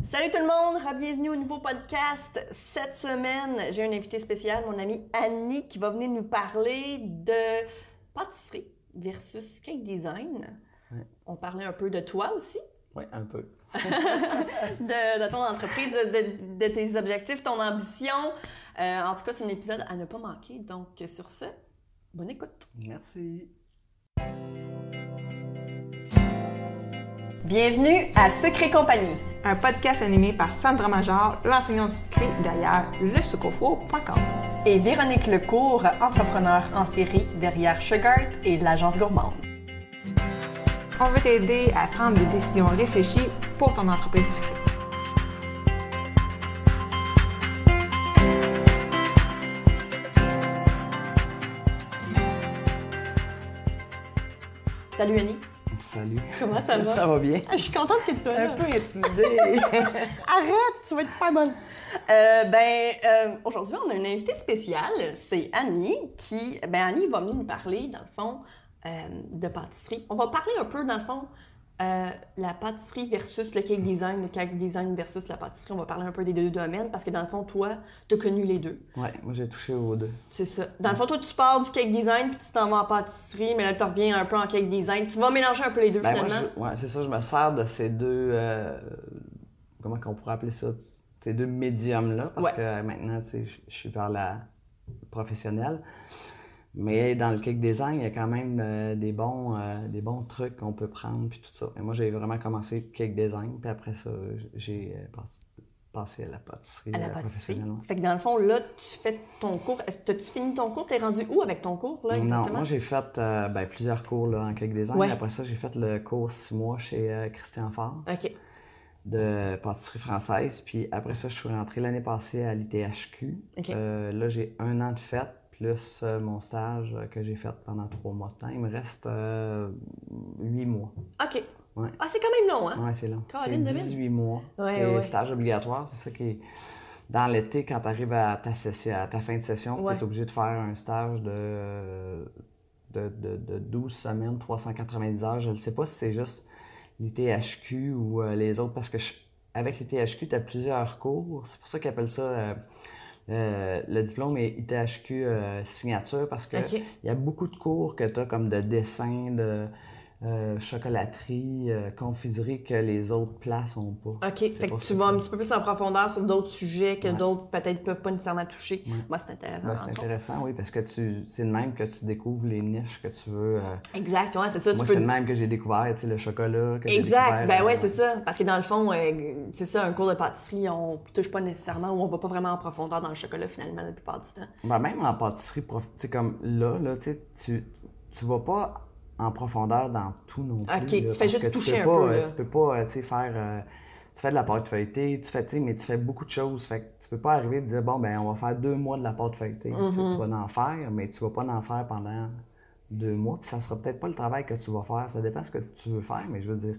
Salut tout le monde, bienvenue au nouveau podcast. Cette semaine, j'ai un invité spécial, mon amie Annie, qui va venir nous parler de pâtisserie versus cake design. Ouais. On parlait un peu de toi aussi. Oui, un peu. de ton entreprise, de tes objectifs, ton ambition. En tout cas, c'est un épisode à ne pas manquer. Donc, sur ce, bonne écoute. Merci. Bienvenue à Secret Compagnie. Un podcast animé par Sandra Major, l'enseignante du secret derrière lesucrefour.com. Et Véronique Lecourt, entrepreneur en série derrière Sugart et l'agence gourmande. On veut t'aider à prendre des décisions réfléchies pour ton entreprise sucrée. Salut Annie. Salut. Comment ça va? Ça va bien? Je suis contente que tu sois là. Un peu intimidée. Arrête, tu vas être super bonne. Aujourd'hui, on a une invitée spéciale, c'est Annie, qui, Annie va venir nous parler, dans le fond, de pâtisserie. On va parler un peu, dans le fond, la pâtisserie versus le cake design versus la pâtisserie. On va parler un peu des deux domaines, parce que dans le fond, toi, tu as connu les deux. Oui, moi j'ai touché aux deux. C'est ça. Dans le fond, toi, tu pars du cake design, puis tu t'en vas en pâtisserie, mais là, tu reviens un peu en cake design. Tu vas mélanger un peu les deux, finalement. Moi, c'est ça, je me sers de ces deux, comment qu'on pourrait appeler ça, ces deux médiums-là, parce que maintenant, tu sais, je suis vers la professionnelle. Mais dans le cake design, il y a quand même des bons trucs qu'on peut prendre, puis tout ça. Et moi, j'ai vraiment commencé cake design, puis après ça, j'ai passé à la pâtisserie. Professionnelle. Fait que dans le fond, là, tu fais ton cours. T'as-tu fini ton cours? T'es rendu où avec ton cours, là, exactement? Non, moi, j'ai fait plusieurs cours là, en cake design. Ouais. Après ça, j'ai fait le cours 6 mois chez Christian Faure de pâtisserie française. Puis après ça, je suis rentré l'année passée à l'ITHQ. Là, j'ai 1 an de fête, plus mon stage que j'ai fait pendant 3 mois de temps. Il me reste 8 mois. OK. Ouais. Ah, c'est quand même long, hein? Oui, c'est long. Caroline C'est Devine. 18 mois. Ouais. Stage obligatoire, c'est ça qui est... Dans l'été, quand tu arrives à ta fin de session, tu es obligé de faire un stage de 12 semaines, 390 heures. Je ne sais pas si c'est juste l'ITHQ ou les autres, parce que avec l'ITHQ, tu as plusieurs cours. C'est pour ça qu'ils appellent ça... le diplôme est ITHQ signature, parce que il y a beaucoup de cours que tu as comme de dessin, de chocolaterie, confiserie que les autres places n'ont pas. OK. Fait que tu vas un petit peu plus en profondeur sur d'autres sujets que d'autres peut-être peuvent pas nécessairement toucher. Moi, c'est intéressant. C'est intéressant, oui, parce que c'est le même que tu découvres les niches que tu veux. Exact, ouais, c'est ça. Moi, c'est le même que j'ai découvert, tu sais, le chocolat. Exact, c'est ça. Parce que dans le fond, c'est ça, un cours de pâtisserie, on touche pas nécessairement ou on va pas vraiment en profondeur dans le chocolat finalement la plupart du temps. Même en pâtisserie, tu sais, comme là tu sais, tu vas pas en profondeur dans tout non plus. OK, là, tu fais juste toucher un peu. Tu peux pas, tu sais, faire... tu fais de la pâte feuilletée, mais tu fais beaucoup de choses. Fait que tu peux pas arriver et dire, bon, on va faire 2 mois de la pâte feuilletée. Tu vas en faire, mais tu vas pas en faire pendant 2 mois. Puis ça sera peut-être pas le travail que tu vas faire. Ça dépend de ce que tu veux faire, mais je veux dire,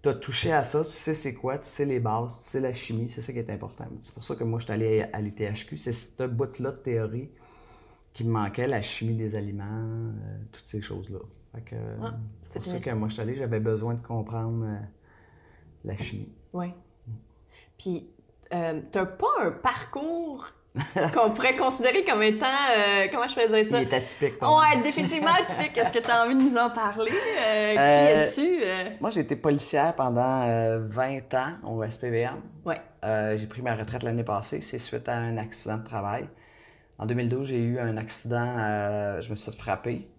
tu as touché à ça, tu sais c'est quoi, tu sais les bases, tu sais la chimie, c'est ça qui est important. C'est pour ça que moi, je suis allé à l'ITHQ. C'est ce bout-là de théorie qui me manquait, la chimie des aliments, toutes ces choses-là. Fait que, c'est pour ça que moi, je suis allé, j'avais besoin de comprendre la chimie. Oui. Puis, t'as pas un parcours qu'on pourrait considérer comme étant... comment je faisais ça? Il est atypique. Ouais, définitivement atypique. Est-ce que tu as envie de nous en parler? Qui es-tu? Moi, j'ai été policière pendant 20 ans au SPVM. Ouais. J'ai pris ma retraite l'année passée. C'est suite à un accident de travail. En 2012, j'ai eu un accident, je me suis frappé.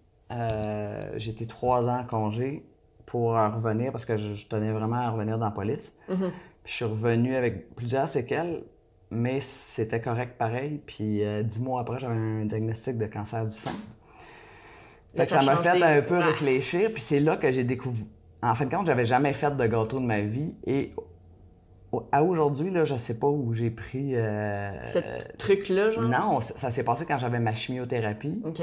J'ai été 3 ans en congé pour revenir parce que je tenais vraiment à revenir dans la police. Puis je suis revenu avec plusieurs séquelles, mais c'était correct pareil. Puis 10 mois après, j'avais un diagnostic de cancer du sein. Fait que ça m'a fait un peu réfléchir. Puis c'est là que j'ai découvert... En fin de compte, j'avais jamais fait de gâteau de ma vie. Et à aujourd'hui, là, je sais pas où j'ai pris... Ce truc-là, genre? Non, ça s'est passé quand j'avais ma chimiothérapie. OK.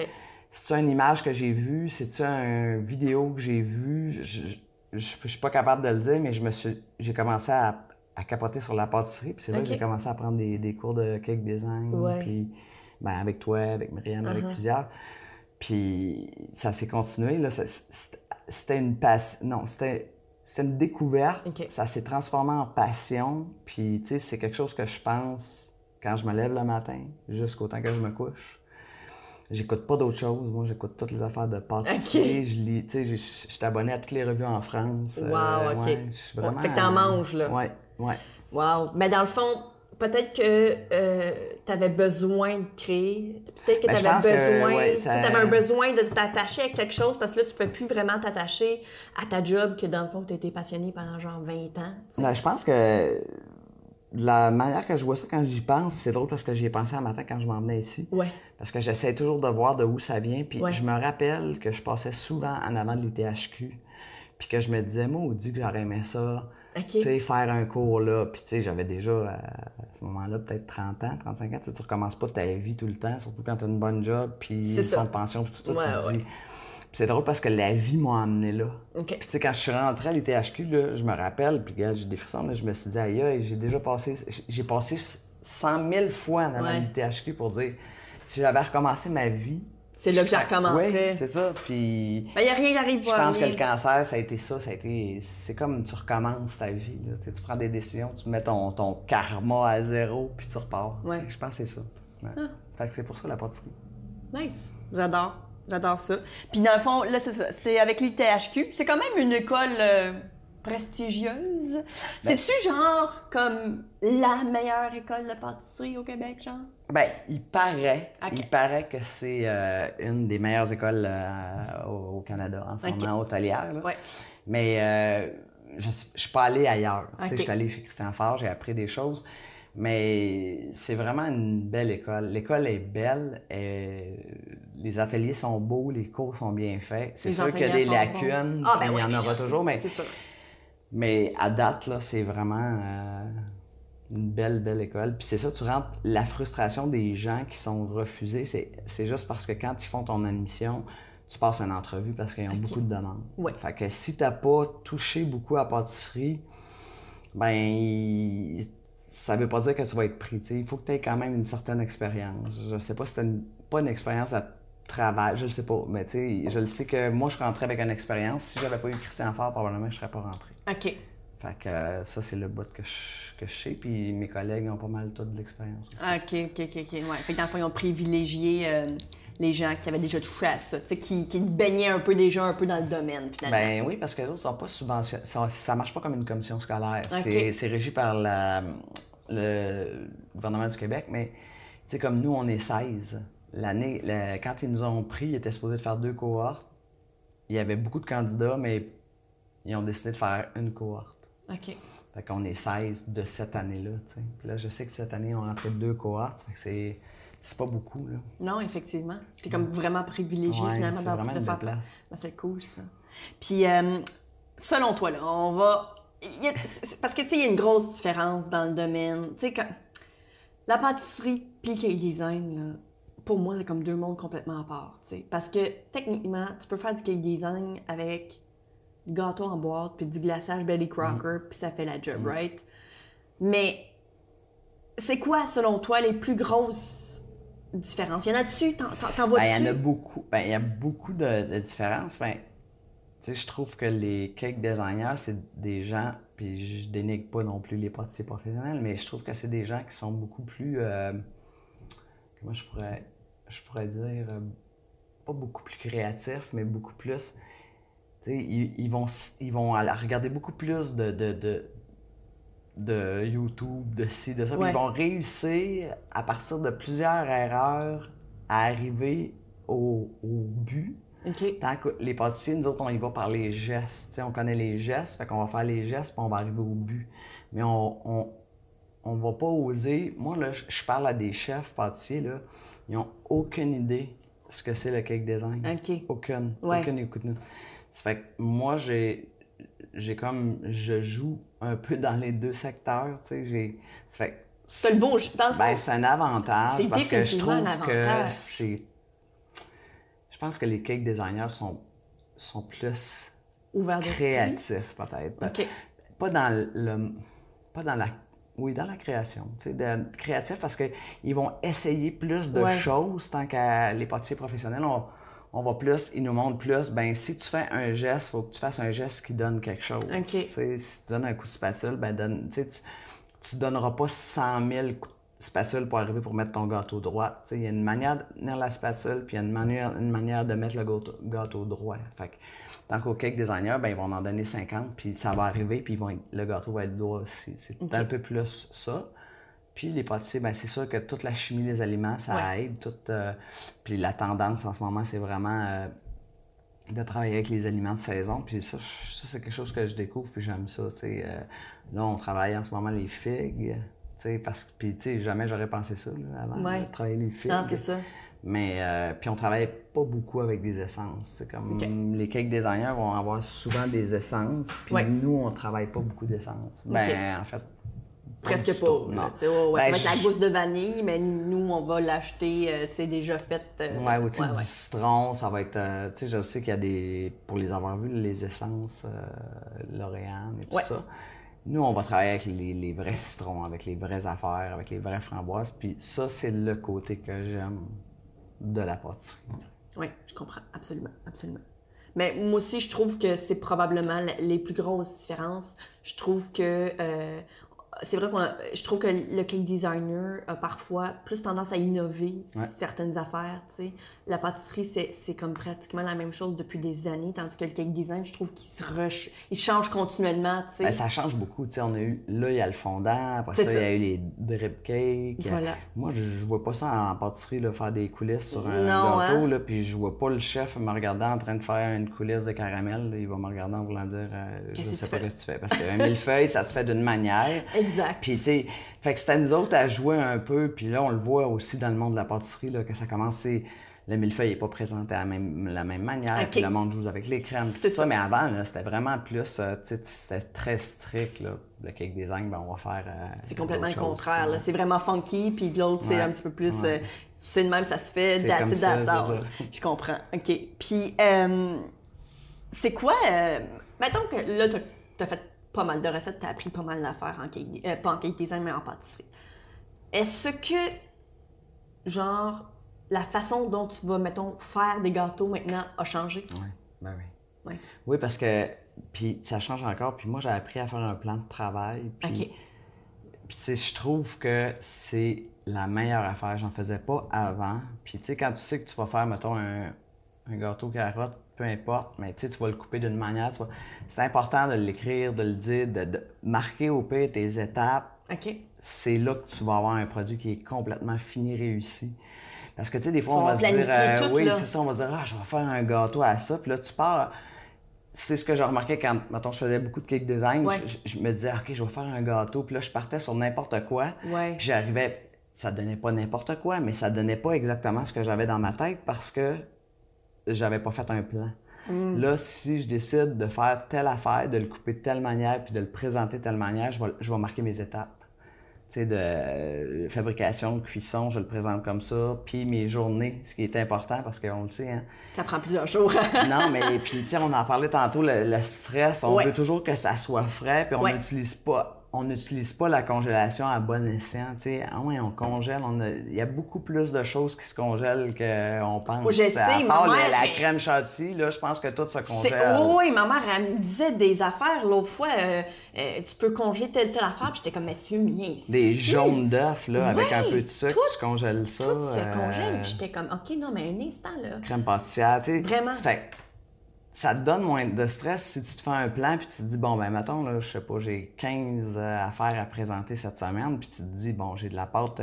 C'est-tu une image que j'ai vue? C'est-tu une vidéo que j'ai vue? Je suis pas capable de le dire, mais j'ai commencé à capoter sur la pâtisserie. Puis c'est là que j'ai commencé à prendre des cours de cake design. Puis avec toi, avec Myriam, avec plusieurs. Puis ça s'est continué. Là, c'était une passion. Non, c'était c'est une découverte. OK. Ça s'est transformé en passion. Puis, tu sais, c'est quelque chose que je pense quand je me lève le matin, jusqu'au temps que je me couche. J'écoute pas d'autres choses. Moi, j'écoute toutes les affaires de pâtisserie. OK. Je lis, tu sais, je suis abonné à toutes les revues en France. Wow, OK. Ouais, je suis vraiment... Fait que t'en manges, là. Ouais, ouais. Wow. Mais dans le fond, peut-être que t'avais besoin de créer. Peut-être que Ben, je t'avais pense que, besoin. ouais, Tu ça- avais un besoin de t'attacher à quelque chose parce que là, tu peux plus vraiment t'attacher à ta job que dans le fond, tu été passionné pendant genre 20 ans. Tu sais. Ben, je pense que de la manière que je vois ça quand j'y pense, puis c'est drôle parce que j'y ai pensé un matin quand je m'en venais ici. Ouais. Parce que j'essaie toujours de voir de où ça vient. Puis Ouais. je me rappelle que je passais souvent en avant de l'UTHQ. Puis que je me disais, moi, dit que j'aurais aimé ça. OK. Tu sais, faire un cours là. Puis tu sais, j'avais déjà à ce moment-là peut-être 30 ans, 35 ans. Tu sais, tu recommences pas ta vie tout le temps, surtout quand tu as une bonne job, puis C'est une ça. fonds de pension, puis tout ça, Ouais, tu te ouais. dis. Puis c'est drôle parce que la vie m'a amené là. OK. Puis tu sais, quand je suis rentré à l'UTHQ, là, je me rappelle, puis regarde, j'ai des frissons, là, je me suis dit, aïe, aïe, j'ai passé 100 000 fois en avant Ouais. de l'UTHQ pour dire, si j'avais recommencé ma vie, C'est là que je recommencerais. oui, c'est ça. Puis Ben, y a rien qui arrive je pas. pense que le cancer, ça a été ça. C'est comme tu recommences ta vie. Là. Tu sais, tu prends des décisions, tu mets ton karma à zéro, puis tu repars. Ouais. Tu sais, je pense que c'est ça. Ouais. Fait que c'est pour ça la pâtisserie. Nice. J'adore. J'adore ça. Puis dans le fond, là, c'est ça. C'était avec l'ITHQ. C'est quand même une école prestigieuse. C'est-tu genre comme la meilleure école de pâtisserie au Québec, genre? Ben, il paraît. Ok. Il paraît que c'est une des meilleures écoles au Canada en ce Ok. moment, hôtelière. Là. Ouais. Mais je suis pas allé ailleurs. Tu sais, Ok. je suis allé chez Christian Faure, j'ai appris des choses. Mais c'est vraiment une belle école. L'école est belle. Les ateliers sont beaux, les cours sont bien faits. C'est Les sûr qu'il y a des enseignants sont lacunes, bons. Ah, ben il y en oui, aura toujours, C'est sûr. mais à date, là, c'est vraiment une belle, belle école. Puis c'est ça, tu rentres, la frustration des gens qui sont refusés, c'est juste parce que quand ils font ton admission, tu passes une entrevue parce qu'ils ont Ok. beaucoup de demandes. Ouais. Fait que si t'as pas touché beaucoup à pâtisserie, ben ça veut pas dire que tu vas être pris. T'sais. Il faut que tu aies quand même une certaine expérience. Je sais pas si c'était pas une expérience à travail, je le sais pas. Mais tu sais, je le sais que moi, je rentrais avec une expérience. Si j'avais pas eu Christian Faure, probablement, je serais pas rentré. OK. Fait que ça, c'est le bout que je sais. Puis mes collègues ont pas mal tout de l'expérience aussi. OK. Ouais. Fait que dans le fond, ils ont privilégié les gens qui avaient déjà touché à ça, tu sais, qui baignaient un peu déjà un peu dans le domaine, finalement. Ben oui, parce que les autres sont pas subventionnés. Ça marche pas comme une commission scolaire. Ok. C'est régi par le gouvernement du Québec, mais tu sais, comme nous, on est 16. Quand ils nous ont pris, ils étaient supposés de faire 2 cohortes. Il y avait beaucoup de candidats, mais ils ont décidé de faire une cohorte. OK. Fait qu'on est 16 de cette année-là, tu sais. Puis là, je sais que cette année, on a rentré 2 cohortes, fait que c'est pas beaucoup, là. Non, effectivement. T'es comme vraiment privilégié, Ouais, finalement, c'est d'avoir vraiment de une faire belle place. Ben, c'est cool, ça. Puis, selon toi, là, on va... Parce que, tu sais, il y a une grosse différence dans le domaine. Tu sais, la pâtisserie puis le cake design, là, pour moi, c'est comme 2 mondes complètement à part, tu sais. Parce que, techniquement, tu peux faire du cake design avec du gâteau en boîte puis du glaçage Betty Crocker, puis ça fait la job, right? Mais c'est quoi, selon toi, les plus grosses différences? Il y en a-dessus? T'en vois-tu? Ben, il y en a beaucoup. Ben, il y a beaucoup de différences. Ben, tu sais, je trouve que les cake designers, c'est des gens, puis je dénigre pas non plus les pâtissiers professionnels, mais je trouve que c'est des gens qui sont beaucoup plus, comment je pourrais dire, pas beaucoup plus créatifs, mais beaucoup plus, tu sais, ils vont regarder beaucoup plus de YouTube, de ci, de ça, puis Ouais. ils vont réussir, à partir de plusieurs erreurs, à arriver au but. OK. Tant que les pâtissiers, nous autres, on y va par les gestes. T'sais, on connaît les gestes, fait qu'on va faire les gestes, puis on va arriver au but. Mais on va pas oser. Moi, là, je parle à des chefs pâtissiers, là, ils ont aucune idée ce que c'est le cake design. OK. Aucune. Ouais. Aucune, écoute-nous. Ça fait que moi, je joue un peu dans les 2 secteurs, tu sais. Ça fait que C'est le beau... Dans le fond, ben, c'est un avantage C'est parce que je définitivement trouve un que avantage. c'est. Je pense que les cake designers sont plus ouvert d'esprit. créatifs, peut-être. OK. Pas dans la. Oui, dans la création. Tu sais, créatif parce qu'ils vont essayer plus de Ouais. choses tant que les pâtissiers professionnels, on va plus, ils nous montrent plus. Ben si tu fais un geste, il faut que tu fasses un geste qui donne quelque chose. Okay. Si tu donnes un coup de spatule, ben tu donneras pas 100 000 coups de spatule pour arriver pour mettre ton gâteau droit. Il y a une manière de tenir la spatule, puis il y a une manière de mettre le gâteau droit. Fait que, tant qu'au cake designer, ben, ils vont en donner 50, puis ça va arriver, puis le gâteau va être droit aussi. C'est un peu plus ça. Puis les pâtissiers, ben, c'est sûr que toute la chimie des aliments, ça aide. Puis la tendance en ce moment, c'est vraiment de travailler avec les aliments de saison. Puis ça c'est quelque chose que je découvre, puis j'aime ça. Là, on travaille en ce moment les figues. Parce que, jamais j'aurais pensé ça là, avant de travailler les figues. Non, c'est ça. Mais, puis on travaille pas beaucoup avec des essences. C'est comme les cake designers vont avoir souvent des essences, puis nous, on travaille pas beaucoup d'essences. Ben, en fait, presque pas. Non. Ça va être la gousse de vanille, mais nous, on va l'acheter déjà faite. Ou du citron, ça va être... je sais qu'il y a des... Pour les avoir vus, les essences L'Oréal et tout ça. Nous, on va travailler avec les vrais citrons, avec les vraies affaires, avec les vraies framboises. Puis ça, c'est le côté que j'aime de la pâtisserie. Oui, je comprends. Absolument, absolument. Mais moi aussi, je trouve que c'est probablement les plus grosses différences. Je trouve que... c'est vrai je trouve que le cake designer a parfois plus tendance à innover certaines affaires, tu sais. La pâtisserie, c'est comme pratiquement la même chose depuis des années, tandis que le cake design, je trouve qu'il change continuellement, tu sais. Ben, ça change beaucoup, tu sais. Là, il y a le fondant, après ça, il y a eu les drip cakes. Voilà. Moi, je vois pas ça en pâtisserie, là, faire des coulisses sur un gâteau, là, puis je vois pas le chef me regarder en train de faire une coulisse de caramel, là. Il va me regarder en voulant dire je sais pas ce que tu fais, parce qu'un millefeuille, ça se fait d'une manière. Exact. Puis, tu sais, fait que c'était à nous autres à jouer un peu. Puis là, on le voit aussi dans le monde de la pâtisserie, là, que ça commence, le millefeuille n'est pas présenté de la même manière. Puis le monde joue avec les crèmes, tout ça. Mais avant, là, c'était vraiment plus, c'était très strict, là. Le cake design, ben, on va faire. C'est complètement le contraire, là. C'est vraiment funky, puis de l'autre, c'est un petit peu plus. C'est de même, ça se fait, Je comprends. OK. Puis, c'est quoi. Mettons que là, t'as fait pas mal de recettes, t'as appris pas mal d'affaires pas en cake design, mais en pâtisserie. Est-ce que, genre, la façon dont tu vas, mettons, faire des gâteaux maintenant a changé? Oui, ben oui. Ouais. Oui, parce que, puis ça change encore, puis moi, j'ai appris à faire un plan de travail, puis tu sais, je trouve que c'est la meilleure affaire. J'en faisais pas avant, puis tu sais, quand tu sais que tu vas faire, mettons, un gâteau carotte, peu importe, mais tu vas le couper d'une manière. C'est important de l'écrire, de le dire, de marquer au pire tes étapes. C'est là que tu vas avoir un produit qui est complètement fini, réussi. Parce que tu sais, des fois, on va se dire, oui, c'est ça, on va se dire, je vais faire un gâteau à ça. Puis là, tu pars. C'est ce que j'ai remarqué quand, mettons, je faisais beaucoup de cake design. Je me disais, OK, je vais faire un gâteau. Puis là, je partais sur n'importe quoi. Puis j'arrivais, ça donnait pas n'importe quoi, mais ça donnait pas exactement ce que j'avais dans ma tête parce que j'avais pas fait un plan. Là, si je décide de faire telle affaire, de le couper de telle manière, puis de le présenter de telle manière, je vais marquer mes étapes. Tu sais, de fabrication, de cuisson, je le présente comme ça. Puis mes journées, ce qui est important, parce qu'on le sait, hein. Ça prend plusieurs jours. Non, mais puis tu sais, on en parlait tantôt, le stress, on veut toujours que ça soit frais, puis on n'utilise pas la congélation à bon escient, tu sais. Ah ouais, on congèle, il y a beaucoup plus de choses qui se congèlent qu'on pense. Je sais, ma mère... la crème chantilly, là, je pense que tout se congèle. Oui, ma mère, elle me disait des affaires l'autre fois, tu peux congeler telle affaire, puis j'étais comme, mais tu niaises. Des jaunes d'œufs, là, avec un peu de sucre, tu congèles ça. Tout se congèle, puis j'étais comme, OK, non, mais un instant, là. Crème pâtissière, tu sais. Vraiment. Ça te donne moins de stress si tu te fais un plan puis tu te dis, bon, ben mettons, là, je sais pas, j'ai 15 affaires à présenter cette semaine, puis tu te dis, bon, j'ai de la pâte,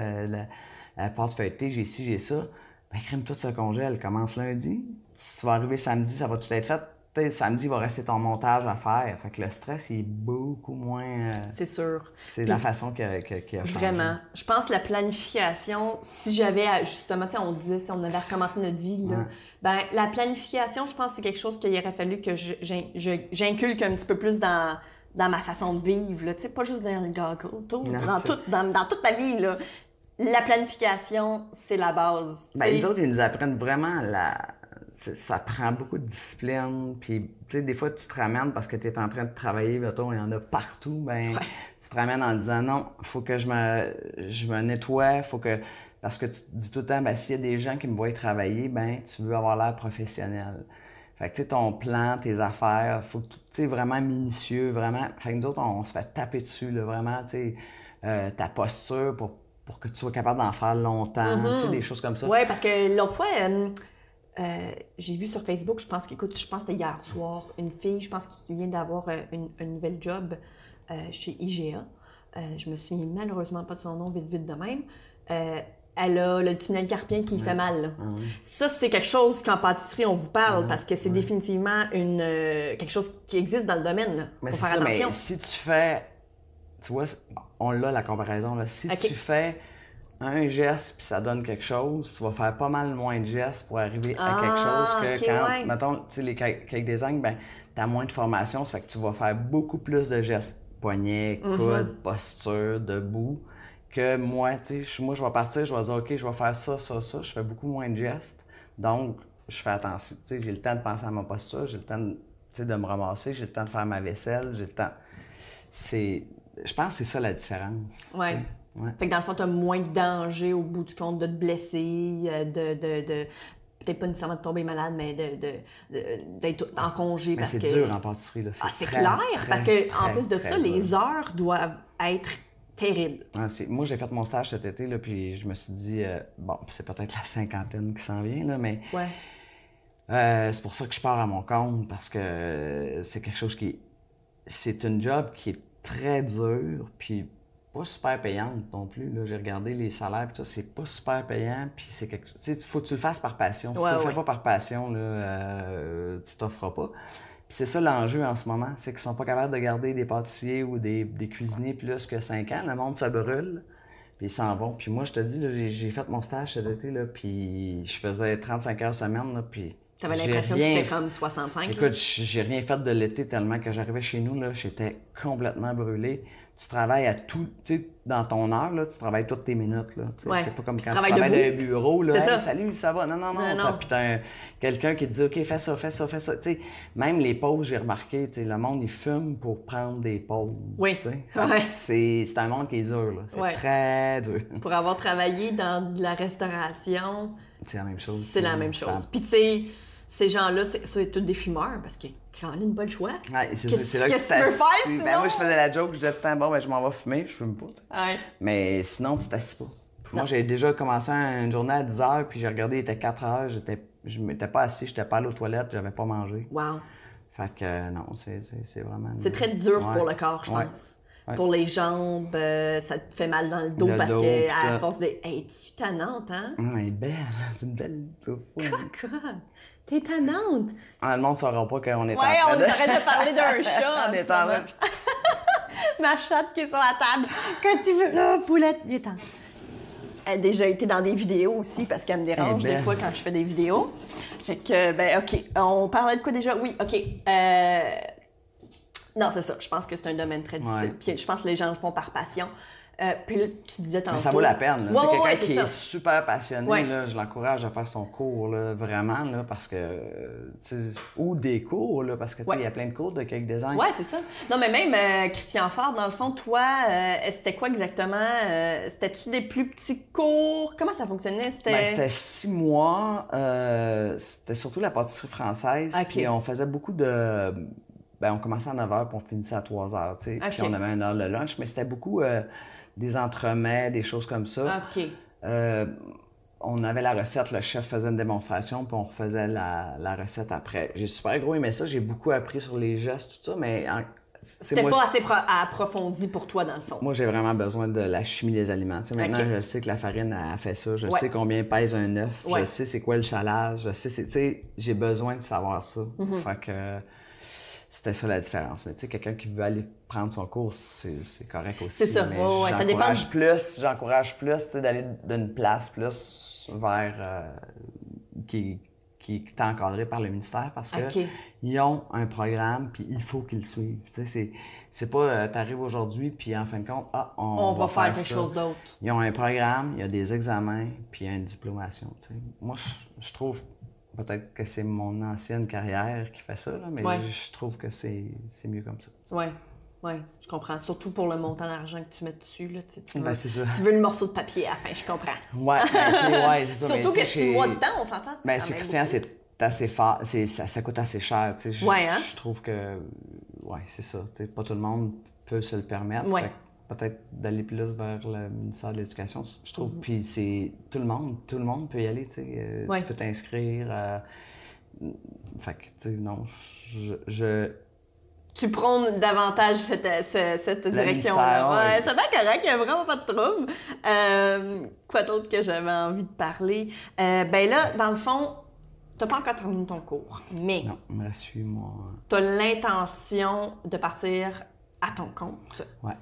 la pâte feuilletée, j'ai ci, j'ai ça. Ben, crème, tout se congèle. Commence lundi. Si tu vas arriver samedi, ça va tout être fait. Peut-être samedi, il va rester ton montage à faire. Fait que le stress, il est beaucoup moins... c'est sûr. C'est la façon qui a changé. Vraiment. Je pense que la planification, si j'avais, justement, on disait, si on avait recommencé notre vie, là, ben la planification, je pense que c'est quelque chose qu'il aurait fallu que j'inculque un petit peu plus dans ma façon de vivre, là. Tu sais, pas juste dans le gâteau, dans toute ma vie, là. La planification, c'est la base. Ben, les autres, ils nous apprennent vraiment ça prend beaucoup de discipline. Puis, tu sais, des fois, tu te ramènes parce que tu es en train de travailler, mettons, il y en a partout. Ben, tu te ramènes en disant non, il faut que je me nettoie, faut que. Parce que tu te dis tout le temps, ben, s'il y a des gens qui me voient travailler, ben, tu veux avoir l'air professionnel. Fait que, tu sais, ton plan, tes affaires, faut que tu es vraiment minutieux, vraiment. Fait que nous autres, on se fait taper dessus, là, vraiment, tu sais, ta posture pour que tu sois capable d'en faire longtemps, tu sais, des choses comme ça. Oui, parce que l'autre fois, j'ai vu sur Facebook, je pense que c'était hier soir, une fille, je pense qui vient d'avoir une nouvelle job chez IGA. Je me souviens malheureusement pas de son nom, vite de même. Elle a le tunnel carpien qui fait mal. Là. Ça, c'est quelque chose qu'en pâtisserie, on vous parle parce que c'est définitivement quelque chose qui existe dans le domaine. Là. Mais faut c'est faire ça, attention. mais si tu fais... Tu vois, on l'a la comparaison. Là. Si tu fais un geste puis ça donne quelque chose, tu vas faire pas mal moins de gestes pour arriver à quelque chose que quand, mettons, tu sais, les cake design, ben, t'as moins de formation, ça fait que tu vas faire beaucoup plus de gestes. Poignet, coude, posture, debout. Que moi, tu sais, moi, je vais partir, je vais dire, OK, je vais faire ça, je fais beaucoup moins de gestes. Donc, je fais attention. Tu sais, j'ai le temps de penser à ma posture, j'ai le temps de me ramasser, j'ai le temps de faire ma vaisselle, j'ai le temps. Je pense que c'est ça la différence. Oui. Ouais. Fait que dans le fond, tu as moins de danger au bout du compte de te blesser, peut-être pas nécessairement de tomber malade, mais d'être en congé. Mais c'est dur en pâtisserie. Là. C'est clair, parce qu'en plus de ça, les heures doivent être terribles. Ouais, moi, j'ai fait mon stage cet été, là, puis je me suis dit, bon, c'est peut-être la cinquantaine qui s'en vient, là, mais c'est pour ça que je pars à mon compte, parce que c'est quelque chose c'est une job qui est très dure, puis pas super payante non plus. Là. J'ai regardé les salaires, puis ça, c'est pas super payant, puis c'est quelque chose... Tu sais, faut que tu le fasses par passion. Si tu le fais pas par passion, là, tu t'offres pas. Puis c'est ça l'enjeu en ce moment, c'est qu'ils sont pas capables de garder des pâtissiers ou des cuisiniers plus que 5 ans. Le monde, ça brûle, puis ils s'en vont. Puis moi, je te dis, là, j'ai fait mon stage cet été, là, puis je faisais 35 heures semaine, là, puis... T'avais l'impression que c'était comme 65? Écoute, j'ai rien fait de l'été tellement que j'arrivais chez nous, là, j'étais complètement brûlé. Tu travailles à tout, tu sais, dans ton heure, là, tu travailles toutes tes minutes, là. C'est pas comme quand tu travailles dans un bureau, là. Hey, salut, ça va? Non. Puis t'as quelqu'un qui te dit, OK, fais ça. Tu sais, même les pauses, j'ai remarqué, tu sais, le monde, il fume pour prendre des pauses. Oui. C'est un monde qui est dur, là. C'est très dur. Pour avoir travaillé dans de la restauration, c'est la même chose. C'est la même chose. Puis, tu sais, ces gens-là, c'est tous des fumeurs parce que quand on a pas le choix. Ouais, c'est là que tu veux faire, sinon? Ben, moi, je faisais la joke, je disais tout le temps, bon, ben, je m'en vais fumer, je fume pas. Ouais. Mais sinon, tu t'assis pas. Moi, j'ai déjà commencé une journée à 10 h, puis j'ai regardé, il était 4 h, je m'étais pas assis, j'étais pas allé aux toilettes, j'avais pas mangé. Wow. Fait que non, c'est vraiment... C'est très dur pour le corps, je pense. Ouais. Pour les jambes, ça te fait mal dans le dos parce qu'à force de... Hey, tu es tannante, hein? Elle est belle, c'est une belle... Quoi? T'es tannante! Ah, le monde ne saura pas qu'on est en train de... on arrête de parler d'un chat. On est en train Ma chatte qui est sur la table. Qu'est-ce que tu veux là, poulette? Il est temps. Elle a déjà été dans des vidéos aussi parce qu'elle me dérange des fois quand je fais des vidéos. Fait que, ben, OK. On parlait de quoi déjà? Oui, OK. Non, c'est ça. Je pense que c'est un domaine très difficile. Puis je pense que les gens le font par passion. Puis là, tu disais tantôt... Mais ça vaut la peine. Quelqu'un qui est super passionné, là, je l'encourage à faire son cours, là, vraiment, là, parce que... Ou des cours, là, parce que il y a plein de cours de cake design. Oui, c'est ça. Non, mais même Christian Faure, dans le fond, toi, c'était quoi exactement? C'était-tu des plus petits cours? Comment ça fonctionnait? C'était 6 mois. C'était surtout la pâtisserie française. Puis on faisait beaucoup de... on commençait à 9 h puis on finissait à 3 h, tu sais. Puis on avait 1 heure de lunch, mais c'était beaucoup des entremets, des choses comme ça. OK. On avait la recette, le chef faisait une démonstration, puis on refaisait la recette après. J'ai super gros aimé ça, j'ai beaucoup appris sur les gestes, tout ça, mais... C'était pas assez approfondi pour toi, dans le fond. Moi, j'ai vraiment besoin de la chimie des aliments. Tu sais, maintenant, je sais que la farine a fait ça, je sais combien pèse un œuf, je sais c'est quoi le chalage, je sais, tu sais, j'ai besoin de savoir ça. Fait que... C'était ça la différence. Mais tu sais, quelqu'un qui veut aller prendre son cours, c'est correct aussi. C'est ça. Mais ça dépend. J'encourage plus d'aller d'une place plus vers qui est encadrée par le ministère parce que ils ont un programme puis il faut qu'ils le suivent. Tu sais, c'est pas t'arrives aujourd'hui puis en fin de compte, on va faire quelque chose d'autre. Ils ont un programme, il y a des examens puis il y a une diplomation. Tu sais. Moi, je trouve peut-être que c'est mon ancienne carrière qui fait ça, là, mais je trouve que c'est mieux comme ça. Oui, je comprends. Surtout pour le montant d'argent que tu mets dessus. Là, c'est ça. Tu veux le morceau de papier à la fin, je comprends. Ouais, c'est ça. Surtout que 6 mois de temps, on s'entend. Chez Christian, c'est assez fort. Ça coûte assez cher. Je trouve que, c'est ça. Pas tout le monde peut se le permettre. Ouais. Peut-être d'aller plus vers le ministère de l'Éducation, je trouve. Puis c'est tout le monde peut y aller. Tu peux t'inscrire. Fait que, tu sais, non, Tu prônes davantage cette direction-là. C'est bien correct, il n'y a vraiment pas de trouble. Quoi d'autre que j'avais envie de parler? Ben là, dans le fond, t'as pas encore terminé ton cours, mais... Non, il me reste 8 mois. T'as l'intention de partir à ton compte. Ouais.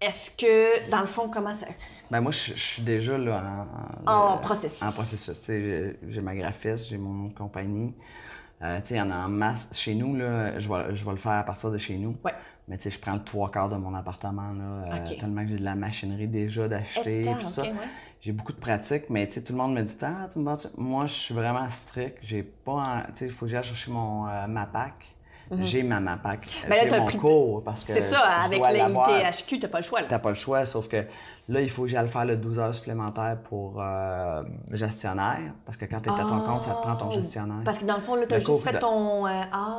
Est-ce que, dans le fond, comment ça... Ben moi, je suis déjà là en processus. En processus. Tu sais, j'ai ma graphiste, j'ai mon compagnie. Tu sais, il y en a en masse. Chez nous, là, je vais le faire à partir de chez nous. Ouais. Mais tu sais, je prends le 3/4 de mon appartement, là, tellement que j'ai de la machinerie déjà d'acheter, tout ça. Ouais. J'ai beaucoup de pratique, mais tu sais, tout le monde me dit « Ah, tu me bats-tu? » Moi, je suis vraiment strict. J'ai pas... Tu sais, il faut que j'aille chercher mon MAPAC. J'ai ma MAPAC. J'ai mon cours parce que c'est ça, avec l'ITHQ, t'as pas le choix. T'as pas le choix, sauf que là, il faut que j'aille faire le 12 heures supplémentaires pour gestionnaire. Parce que quand t'es à ton compte, ça te prend ton gestionnaire. Parce que dans le fond, là, t'as juste fait ton...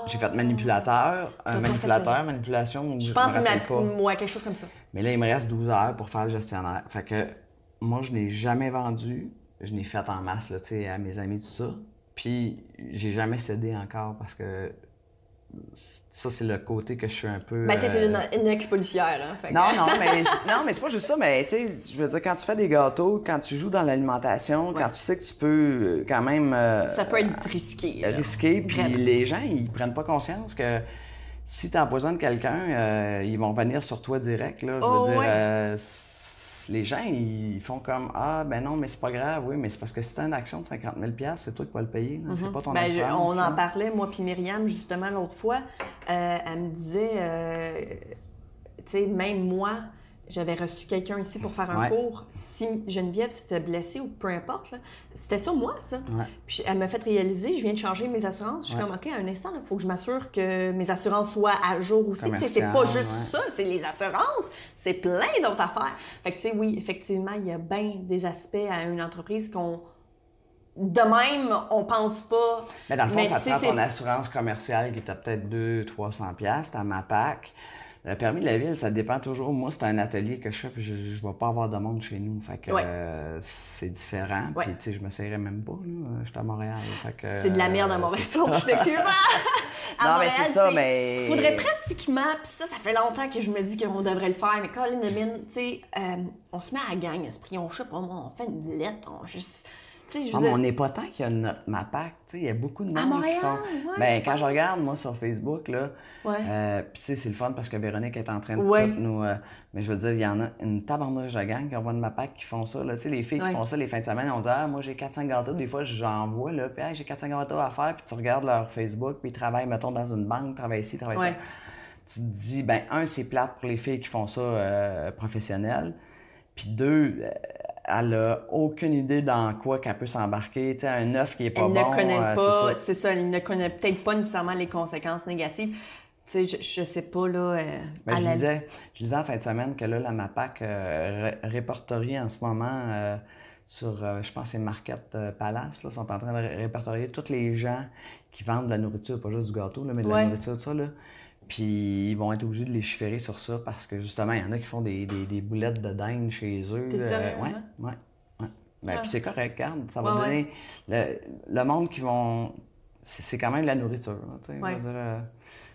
J'ai fait manipulation. Je pense que quelque chose comme ça. Mais là, il me reste 12 heures pour faire le gestionnaire. Fait que moi, je n'ai jamais vendu. Je n'ai fait en masse, là, tu sais, à mes amis, tout ça. Puis, j'ai jamais cédé encore parce que ça, c'est le côté que je suis un peu... Ben, t'es une ex-policière, hein? Fait que... Non, mais c'est pas juste ça, mais tu sais, je veux dire, quand tu fais des gâteaux, quand tu joues dans l'alimentation, quand tu sais que tu peux quand même... ça peut être risqué. Risqué, puis les gens, ils prennent pas conscience que si tu empoisonnes quelqu'un, ils vont venir sur toi direct, là. Je veux dire, les gens, ils font comme « Ah, ben non, mais c'est pas grave, oui, mais c'est parce que si t'as une action de 50 000 $, c'est toi qui vas le payer, c'est pas ton assurance. » On en parlait, moi puis Myriam, justement, l'autre fois. Elle me disait, tu sais, même moi, j'avais reçu quelqu'un ici pour faire un cours. Si Geneviève s'était blessée ou peu importe, c'était sur moi, ça. Ouais. Puis elle m'a fait réaliser, je viens de changer mes assurances. Je suis comme, OK, à un instant, il faut que je m'assure que mes assurances soient à jour aussi. C'est pas juste ça, c'est les assurances. C'est plein d'autres affaires. Fait que, tu sais, oui, effectivement, il y a bien des aspects à une entreprise qu'on... De même, on pense pas... Mais dans le fond, ça te prend ton assurance commerciale qui était peut-être 200-300$, ta MAPAC. Le permis de la ville, ça dépend toujours. Moi, c'est un atelier que je fais, puis je ne vais pas avoir de monde chez nous. Fait que c'est différent. Puis, tu sais, je ne m'essayerais même pas. Je suis à Montréal. C'est de la merde à Montréal. Je t'excuse. Non, mais c'est ça, mais... Faudrait pratiquement... Puis ça fait longtemps que je me dis qu'on devrait le faire. Mais Colin de mine, tu sais, on se met à la gang, esprit. On, je sais pas, on fait une lettre, on juste... mais on n'est pas tant qu'il y a notre MAPAC, tu sais, il y a beaucoup de monde qui font... quand je regarde, moi, sur Facebook, là, puis tu sais, c'est le fun parce que Véronique est en train de tout nous... mais je veux dire, il y en a une tabarnouche de gang qui envoie une MAPAC qui font ça, là, tu sais, les filles qui font ça les fins de semaine, on dit « Ah, moi, j'ai 4-5 gâteaux. » Des fois, j'en vois, là, puis « j'ai 4-5 gâteaux à faire. » Puis tu regardes leur Facebook, puis ils travaillent, mettons, dans une banque, travaillent ici, travaillent ça. Tu te dis, c'est plate pour les filles qui font ça professionnel. Puis 2... elle a aucune idée dans quoi qu'elle peut s'embarquer. Tu sais, un œuf qui est pas bon. Elle ne connaît pas, c'est ça, elle ne connaît peut-être pas nécessairement les conséquences négatives. Tu sais, je sais pas, là... je disais en fin de semaine que là, la MAPAC répertorie en ce moment sur, je pense que c'est Market Palace, là, sont en train de répertorier tous les gens qui vendent de la nourriture, pas juste du gâteau, là, mais de la nourriture, tout ça, là. Puis ils vont être obligés de légiférer sur ça parce que justement, il y en a qui font des boulettes de dinde chez eux. T'es sérieux? Ouais. Puis c'est correct, regarde. Ça va donner... Le monde qui vont... C'est quand même de la nourriture, tu sais. Je veux dire,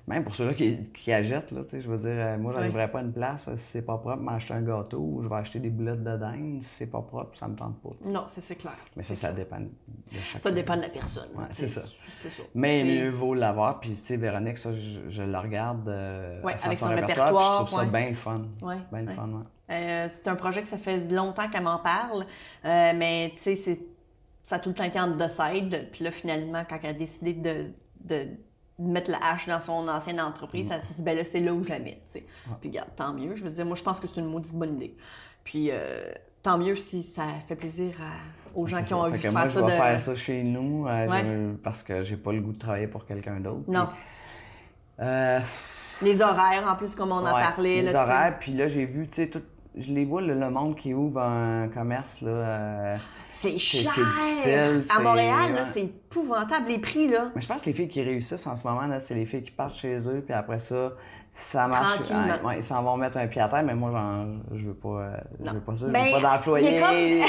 même pour ceux-là qui achètent, là, tu sais, je veux dire, moi, j'arriverais pas à une place si c'est pas propre, m'acheter un gâteau ou je vais acheter des boulettes de dinde. Si c'est pas propre, ça me tente pas. Non, c'est clair. Mais ça dépend de chacun. Ça dépend de la personne. Ouais, c'est ça. Mais mieux vaut l'avoir. Puis, tu sais, Véronique, ça, je la regarde avec son répertoire. Puis je trouve ça bien le fun. Bien le fun, c'est un projet que ça fait longtemps qu'elle m'en parle. Mais, tu sais, ça a tout le temps été en side. Puis là, finalement, quand elle a décidé de mettre la hache dans son ancienne entreprise, elle s'est dit, c'est là où je la mets, tu sais. Puis regarde, tant mieux. Je veux dire, moi, je pense que c'est une maudite bonne idée. Puis, tant mieux si ça fait plaisir aux gens qui ont envie de faire moi, ça. je vais faire ça chez nous Ouais. parce que j'ai pas le goût de travailler pour quelqu'un d'autre. Non. Puis, Les horaires, en plus, comme on en parlait. Les là, horaires, puis là, j'ai vu, tu sais, je les vois, le monde qui ouvre un commerce, là. C'est cher! C'est difficile. À Montréal, là, c'est épouvantable, les prix, là. Mais je pense que les filles qui réussissent en ce moment, là, c'est les filles qui partent chez eux, puis après ça, si ça marche, Tranquillement. ils s'en vont mettre un pied à terre, mais moi, je veux pas ça, je Ben, veux pas d'employés. il est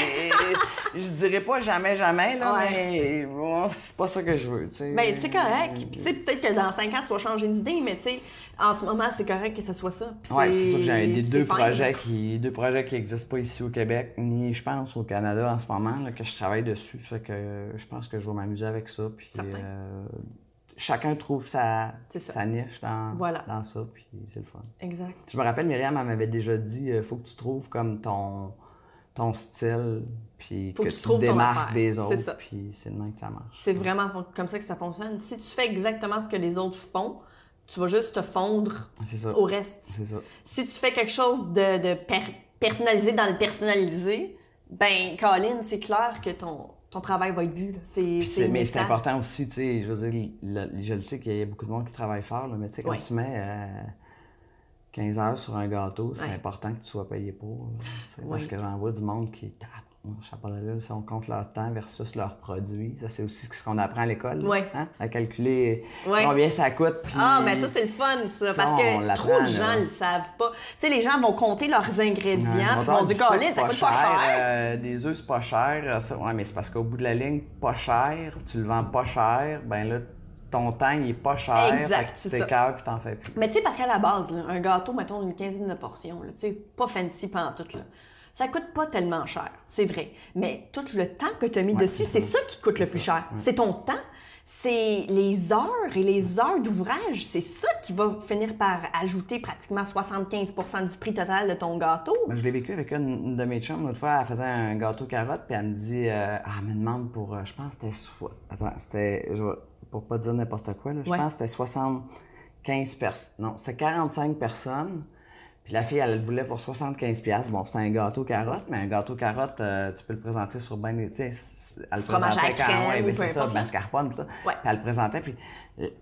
Je dirais pas jamais, là, Ouais. mais bon, c'est pas ça que je veux, tu sais. Ben, c'est correct. Puis, tu sais, peut-être que dans 5 ans, tu vas changer d'idée, mais tu sais, en ce moment, c'est correct que ce soit ça. Puis Ouais, c'est ça que j'ai des deux fine. projets qui n'existent pas ici au Québec, ni je pense au Canada en ce moment, là, que je travaille dessus. Ça fait que je pense que je vais m'amuser avec ça. Puis chacun trouve sa niche dans ça, puis c'est le fun. Exact. Je me rappelle, Myriam, elle m'avait déjà dit, faut que tu trouves comme ton style, puis que tu te démarques des autres, puis c'est le même que ça marche. C'est vraiment comme ça que ça fonctionne. Si tu fais exactement ce que les autres font, tu vas juste te fondre au reste. C'est ça. Si tu fais quelque chose de personnalisé dans le personnalisé, ben, Colin, c'est clair que ton travail va être vu. Là. Mais c'est important aussi, tu sais, je veux dire, je le sais qu'il y a beaucoup de monde qui travaille fort, là, mais tu sais, quand tu mets 15 heures sur un gâteau, c'est important que tu sois payé pour. Parce que j'en vois du monde qui tape. Je sais pas là, si on compte leur temps versus leurs produits. Ça, c'est aussi ce qu'on apprend à l'école. Hein? À calculer combien ça coûte. Puis... Ah, mais ça, c'est le fun, ça. Parce que trop de gens ne le savent pas. Tu sais, les gens vont compter leurs ingrédients. Puis vont dire, Colin, ça coûte pas cher. Des œufs, c'est pas cher. Mais c'est parce qu'au bout de la ligne, pas cher, tu le vends pas cher, ben là, ton temps, il est pas cher. Exact, fait que tu t'écœures puis t'en fais plus. Mais tu sais, parce qu'à la base, là, un gâteau, mettons une quinzaine de portions, tu sais, pas fancy pantoute, là. Ça coûte pas tellement cher, c'est vrai. Mais tout le temps que tu as mis dessus, c'est ça qui coûte le plus cher. C'est ton temps, c'est les heures et les heures d'ouvrage. C'est ça qui va finir par ajouter pratiquement 75% du prix total de ton gâteau. Ben, je l'ai vécu avec une de mes chums. L'autre fois, elle faisait un gâteau carotte, puis elle me dit... elle me demande pour... je pense que c'était... Attends, c'était... Pour pas dire n'importe quoi, là, je pense que c'était 75 personnes. Non, c'était 45 personnes. Puis la fille, elle le voulait pour 75$. Bon, c'était un gâteau carotte, mais un gâteau carotte, tu peux le présenter sur ben des... Tu sais, elle le présentait quand c'est ça, mascarpone, tout ça. Ouais. Puis elle le présentait, puis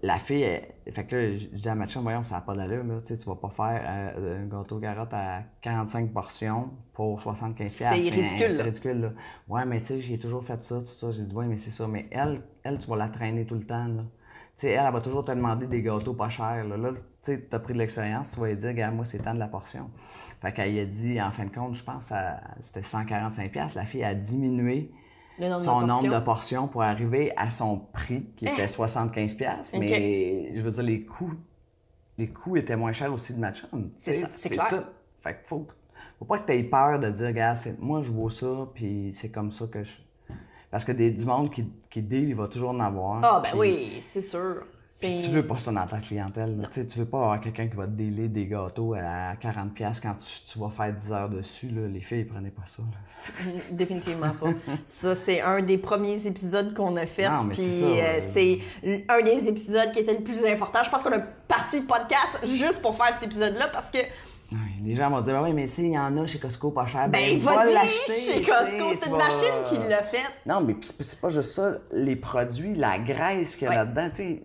la fille, fait que là, je dis à ma chum, voyons, ça n'a pas d'allure, là. Tu sais, tu vas pas faire un gâteau carotte à 45 portions pour 75$. C'est ridicule, C'est ridicule, là. Ouais, mais tu sais, j'ai toujours fait ça, tout ça. J'ai dit, ouais, mais c'est ça. Mais elle, tu vas la traîner tout le temps, là. Tu sais, elle va toujours te demander des gâteaux pas chers. Là, tu sais, t'as pris de l'expérience, tu vas lui dire, regarde, moi, c'est tant de la portion. Fait qu'elle a dit, en fin de compte, je pense que c'était 145$. La fille a diminué son nombre de portions pour arriver à son prix, qui était 75$. Mais, je veux dire, les coûts étaient moins chers aussi de ma chum. C'est clair. Tout. Fait que faut pas que tu aies peur de dire, regarde, moi, je vaux ça, puis c'est comme ça que je... Parce que du monde qui deal, il va toujours en avoir. Ah, ben oui, c'est sûr. Puis tu veux pas ça dans ta clientèle. Tu veux pas avoir quelqu'un qui va te dealer des gâteaux à 40$ quand tu vas faire 10 heures dessus. Là. Les filles, ils prenaient pas ça. Là. Définitivement pas. Ça, c'est un des premiers épisodes qu'on a fait. Non, mais puis c'est un des épisodes qui était le plus important. Je pense qu'on a parti le podcast juste pour faire cet épisode-là parce que ouais, les gens vont dire, oui, mais s'il y en a chez Costco pas cher, va l'acheter. Chez Costco, c'est une machine qui l'a fait. Non, mais c'est pas juste ça. Les produits, la graisse qu'il y a là-dedans, tu sais,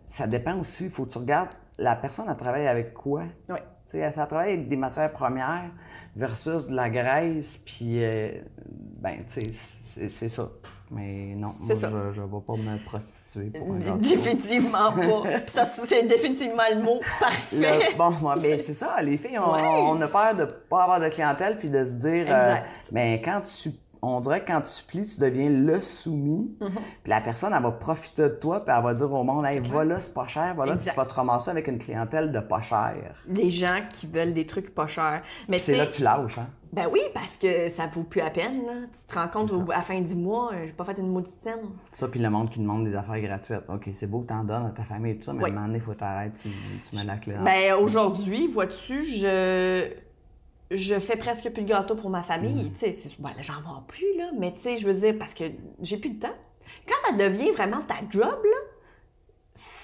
ça dépend aussi. Il faut que tu regardes, la personne, elle travaille avec quoi? Oui. Tu sais, elle travaille avec des matières premières versus de la graisse, puis, ben, tu sais, c'est ça. Mais non, moi, je vais pas me prostituer pour un gâteau. Définitivement pas. Puis ça, c'est définitivement le mot parfait. Mais c'est ça, les filles, on a peur de pas avoir de clientèle puis de se dire... mais on dirait que quand tu plies, tu deviens le soumis. Puis la personne, elle va profiter de toi puis elle va dire au monde, hey, voilà, c'est pas cher, voilà, puis tu vas te ramasser avec une clientèle de pas cher. Les gens qui veulent des trucs pas chers. Mais c'est là que tu lâches, hein? Ben oui, parce que ça vaut plus la peine. Là. Tu te rends compte à la fin du mois, j'ai pas fait une maudite scène. Ça, puis le monde qui demande des affaires gratuites. OK, c'est beau que t'en donnes à ta famille et tout ça, mais à un moment donné, il faut t'arrêter, tu mets la clé en... Ben aujourd'hui, vois-tu, je fais presque plus de gâteaux pour ma famille. Tu sais, ben, là, j'en vends plus, là, mais tu sais, je veux dire, parce que j'ai plus de temps. Quand ça devient vraiment ta job, là,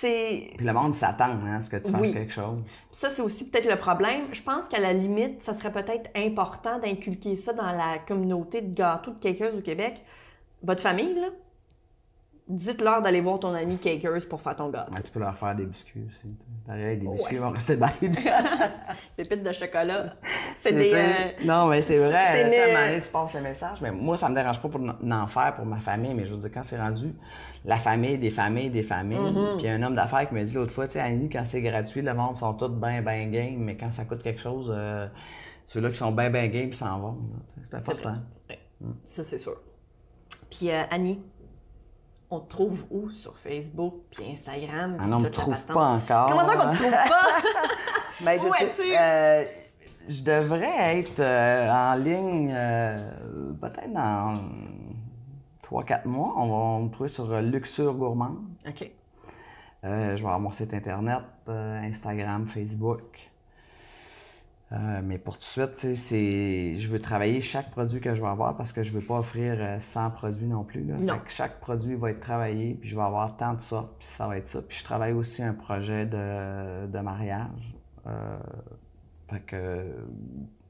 Puis le monde s'attend à ce que tu fasses quelque chose. Ça, c'est aussi peut-être le problème. Je pense qu'à la limite, ça serait peut-être important d'inculquer ça dans la communauté de gâteaux de Cakers au Québec. Votre famille, là, dites-leur d'aller voir ton ami Cakers pour faire ton gâteau. Ouais, tu peux leur faire des biscuits aussi. T'arrives des biscuits, ils vont rester bêtes. Pépites de chocolat. C'est des... Non, mais c'est vrai. À un moment donné, mais... tu passes le message. Mais moi, ça me dérange pas pour en faire pour ma famille. Mais je veux dire, quand c'est rendu la famille, des familles, Puis il y a un homme d'affaires qui m'a dit l'autre fois, tu sais, Annie, quand c'est gratuit, le monde sont tous bien game. Mais quand ça coûte quelque chose, ceux-là qui sont bien game s'en vont. C'est important. Ouais. Ça, c'est sûr. Puis Annie, on te trouve où sur Facebook puis Instagram? Ah non, on me trouve pas encore. Comment ça qu'on te trouve pas? Ben, je sais. Je devrais être en ligne peut-être dans 3-4 mois. On va me trouver sur Luxure Gourmande. OK. Je vais avoir mon site internet, Instagram, Facebook. Mais pour tout de suite, je veux travailler chaque produit que je vais avoir parce que je veux pas offrir 100 produits non plus. Là. Non. Fait que chaque produit va être travaillé, puis je vais avoir tant de ça, puis ça va être ça. Puis je travaille aussi un projet de mariage. Fait que,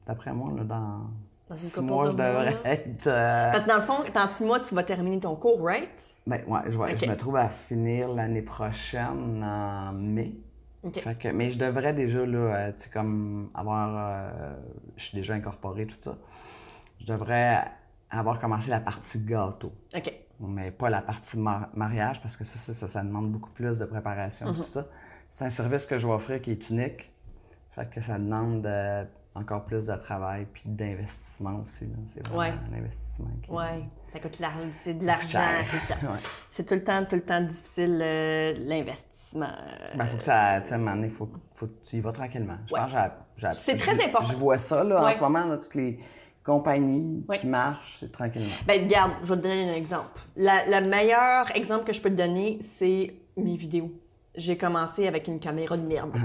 d'après moi, là, dans 6 mois, je devrais être... Parce que dans le fond, dans 6 mois, tu vas terminer ton cours, right? Ben ouais, je me trouve à finir l'année prochaine, en mai. Okay. Fait que, mais je devrais déjà, là, tu sais, comme avoir... je suis déjà incorporé, tout ça. Je devrais avoir commencé la partie gâteau. OK. Mais pas la partie mariage, parce que ça demande beaucoup plus de préparation, tout ça. C'est un service que je vais offrir qui est unique. Fait que ça demande encore plus de travail puis d'investissement aussi. Là. C'est vraiment un investissement. Oui, ça coûte c'est de l'argent, c'est ça. Ouais. C'est tout le temps difficile, l'investissement. Ben, faut que ça, tu sais, à un moment donné, faut que tu y vas tranquillement. Je pense que c'est très important. Je vois ça, là, en ce moment, là, toutes les compagnies qui marchent, c'est tranquillement. Ben, regarde, je vais te donner un exemple. Le meilleur exemple que je peux te donner, c'est mes vidéos. J'ai commencé avec une caméra de merde.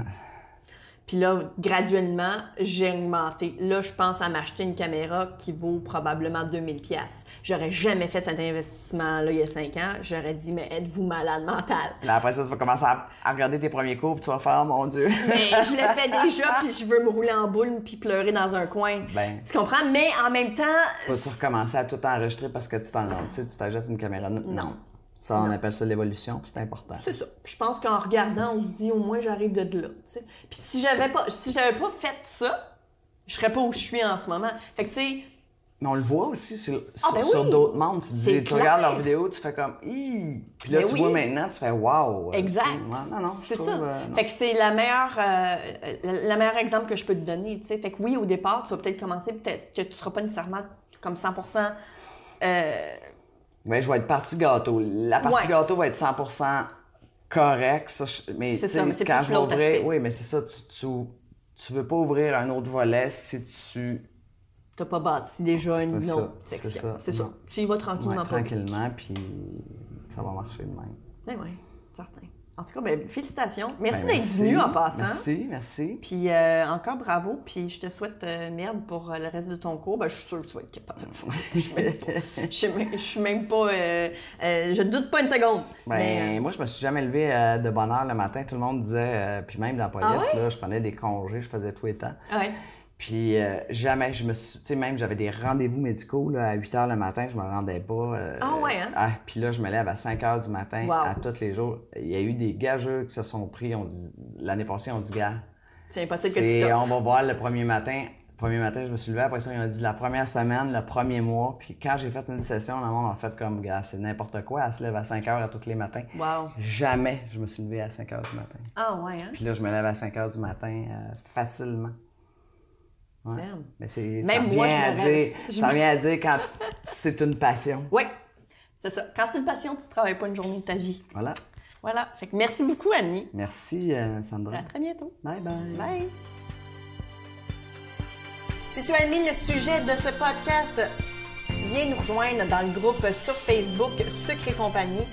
Puis là, graduellement, j'ai augmenté. Là, je pense à m'acheter une caméra qui vaut probablement 2000$. J'aurais jamais fait cet investissement-là il y a 5 ans. J'aurais dit, mais êtes-vous malade mental? Là, après ça, tu vas commencer à regarder tes premiers cours puis tu vas faire, oh, mon Dieu. Mais je l'ai fait déjà, puis je veux me rouler en boule puis pleurer dans un coin. Ben, tu comprends? Mais en même temps... Faut-tu recommencer à tout enregistrer parce que tu t'achètes une caméra? Non. Ça, on appelle ça l'évolution, puis c'est important. C'est ça. Puis je pense qu'en regardant, on se dit, au moins, j'arrive de là. T'sais. Puis si j'avais pas fait ça, je serais pas où je suis en ce moment. Fait que, tu sais... Mais on le voit aussi sur d'autres mondes. Tu regardes leurs vidéos, tu fais comme, hi! Puis là, tu vois maintenant, tu fais, wow! Exact. Non, c'est ça. Fait que c'est la meilleure exemple que je peux te donner, tu sais. Fait que oui, au départ, tu vas peut-être commencer, peut-être que tu seras pas nécessairement comme 100%... Ben, je vais être partie gâteau. La partie gâteau va être 100% correcte. Ça, mais c'est ça, mais c'est quand plus je vais l'autre ouvrir, aspect. oui, mais c'est ça. Tu veux pas ouvrir un autre volet si tu... T'as pas bâti déjà une autre section. C'est ça. Tu y vas tranquillement. Tranquillement, puis ça va marcher de même. Ben oui, certain. En tout cas, ben, félicitations. Merci d'être venu en passant. Merci. Puis encore bravo. Puis je te souhaite merde pour le reste de ton cours. Ben, je suis sûre que tu vas être capable de le faire. Je suis même pas... je doute pas une seconde. Ben, mais... Moi, je me suis jamais levé de bonne heure le matin. Tout le monde disait... puis même dans la police, là, je prenais des congés, je faisais tout les temps. Ah ouais. Puis jamais je me suis... Tu sais, même j'avais des rendez-vous médicaux là, à 8 h le matin, je me rendais pas. Puis là, je me lève à 5 h du matin à tous les jours. Il y a eu des gageux qui se sont pris. L'année passée, on dit, gars, c'est impossible que tu t'offres. On va voir le premier matin. Le premier matin, je me suis levé. Après ça, ils ont dit la première semaine, le premier mois. Puis quand j'ai fait une session, le monde a fait comme, gars, c'est n'importe quoi. Elle se lève à 5 h à tous les matins. Wow. Jamais je me suis levé à 5 h du matin. Ah ouais, hein? Puis là, je me lève à 5 h du matin facilement. Ouais. Mais ça vient à dire quand c'est une passion. Oui, c'est ça. Quand c'est une passion, tu ne travailles pas une journée de ta vie. Voilà. Fait que merci beaucoup, Annie. Merci, Sandra. À très bientôt. Bye. Bye. Si tu as aimé le sujet de ce podcast, viens nous rejoindre dans le groupe sur Facebook Sucre & Compagnie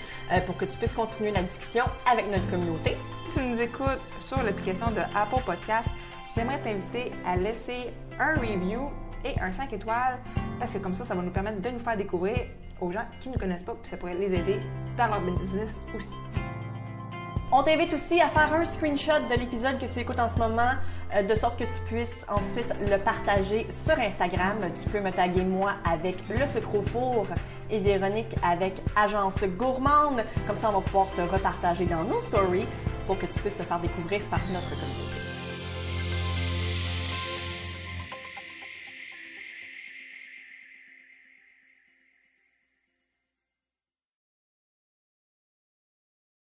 pour que tu puisses continuer la discussion avec notre communauté. Si tu nous écoutes sur l'application de Apple Podcast, j'aimerais t'inviter à laisser un review et un 5 étoiles parce que comme ça va nous permettre de nous faire découvrir aux gens qui ne nous connaissent pas puis ça pourrait les aider dans leur business aussi. On t'invite aussi à faire un screenshot de l'épisode que tu écoutes en ce moment, de sorte que tu puisses ensuite le partager sur Instagram. Tu peux me taguer moi avec Le Sucre au Four et Véronique avec Agence Gourmande. Comme ça, on va pouvoir te repartager dans nos stories pour que tu puisses te faire découvrir par notre communauté.